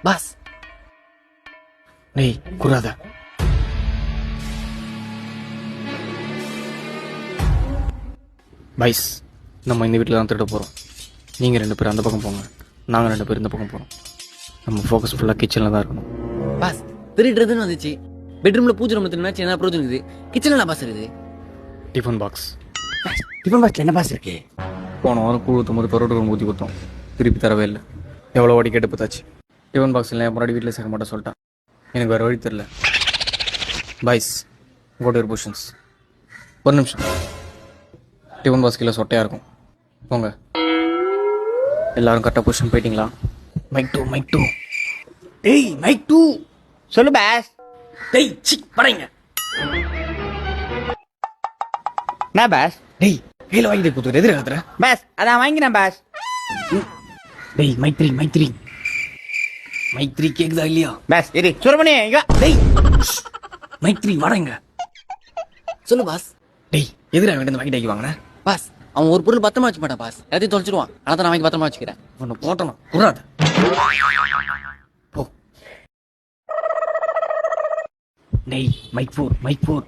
Pass. டேய் குறாத. பைஸ், நம்ம இந்த வீட்டில் தான் திருட போகிறோம். நீங்கள் 2 பேர் அந்த பக்கம் போங்க, நாங்கள் 2 பேர் இந்த பக்கம் போகிறோம். நம்ம ஃபோக்கஸ் ஃபுல்லாக கிச்சனில் தான் இருக்கணும். பாஸ் திருடுறதுன்னு வந்துச்சு. பெட்ரூம்ல பூஜை ரூம்ல திருநாச்சு என்ன ப்ரோஜனம் இருக்குது? கிச்சன்ல பாஸ் இருக்குது. Tiffin box. டிஃபன் பாக்ஸ்ல என்ன பாஸ் இருக்கு? போன வாரம் கூழ் ஊற்றும் போது பரோட்டா ஊற்றி கொடுத்தோம், திருப்பி தரவே இல்லை. எவ்வளோ வாடி கேட்டு பார்த்தாச்சு. டிஃபன் பாக்ஸ் இல்லை, முன்னாடி வீட்டில் சேர்க்க மாட்டேன் சொல்லிட்டான். எனக்கு வேறு வழி தெரில. Boys, go to your positions. ஒரு நிமிஷம். டிஃபன் பாக்ஸ் கீழே சொட்டையாக இருக்கும், போங்க. எல்லாரும் கரெக்டாக பொசிஷன் போயிட்டீங்களா? Mic 2 mic 2. டேய் மைக் 2 சொல்லு பாஸ். டேய் சிக் படைங்க. என்ன பாஸ்? டேய் கையில் வாங்கிட்டு கொடுத்துரு, எதிர கத்துற. பாஸ் அதான் வாங்கினேன் பாஸ். டேய் மைக் 3 மைக் 3 மைக் 3 கேக்குதா இல்லையா? பாஸ் இரு சுரமணி இங்க வா. டேய் மைக் 3 வாடங்க. சொல்லு பாஸ். டேய் எதிர அவன் வாங்கி டாக்கி வாங்கினேன். பாஸ் அவன் ஒரு பொருள் பத்திரமா வச்சுக்க மாட்டான் பாஸ், எல்லாத்தையும் தொலைச்சிடுவான். அதான் நான் வாங்கி பத்திரமா வச்சுக்கிறேன். உன்னை போட்டணும் குறாத. போ. டேய் மைக் 4 மைக் 4.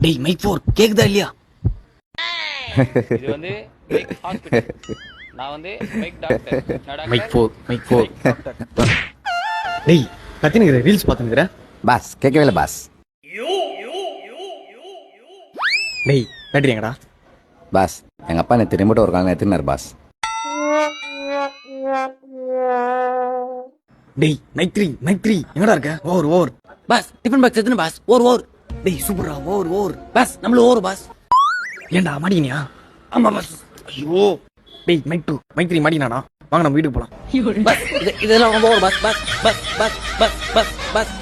டேய் மைக் 4 கேக்குதா இல்லையா? இது வந்து மைக் ஹாஸ்பிடல். நான் வந்து மைக் டாக்டர். Mic 4 mic 4. டேய் கத்தினுங்கிற ரீல்ஸ் பார்த்துனுங்கிற. பாஸ் கேட்கவே இல்லை பாஸ். டேய் பேட்டரி எங்கடா? பாஸ் எங்கள் அப்பா நேற்று ரிமோட் ஒரு காலம் எடுத்துனார் பாஸ். டேய் மைக் 3 மைக் 3 எங்கடா இருக்க? ஓவர். பாஸ் டிஃபன் பாக்ஸ் எத்தனை பாஸ்? ஓர். டேய் சூப்பரா, ஓவர். பாஸ் நம்மள ஓர் பாஸ். ஏன்டா மாட்டினியா? ஆமா பாஸ். ஐயோ. டேய் மைக் 2 மைக் 3 மாட்டினானா? வாங்க நம்ம வீட்டுக்கு போலாம். பாஸ் இதெல்லாம் ஓர் boss. Boss boss boss boss boss pass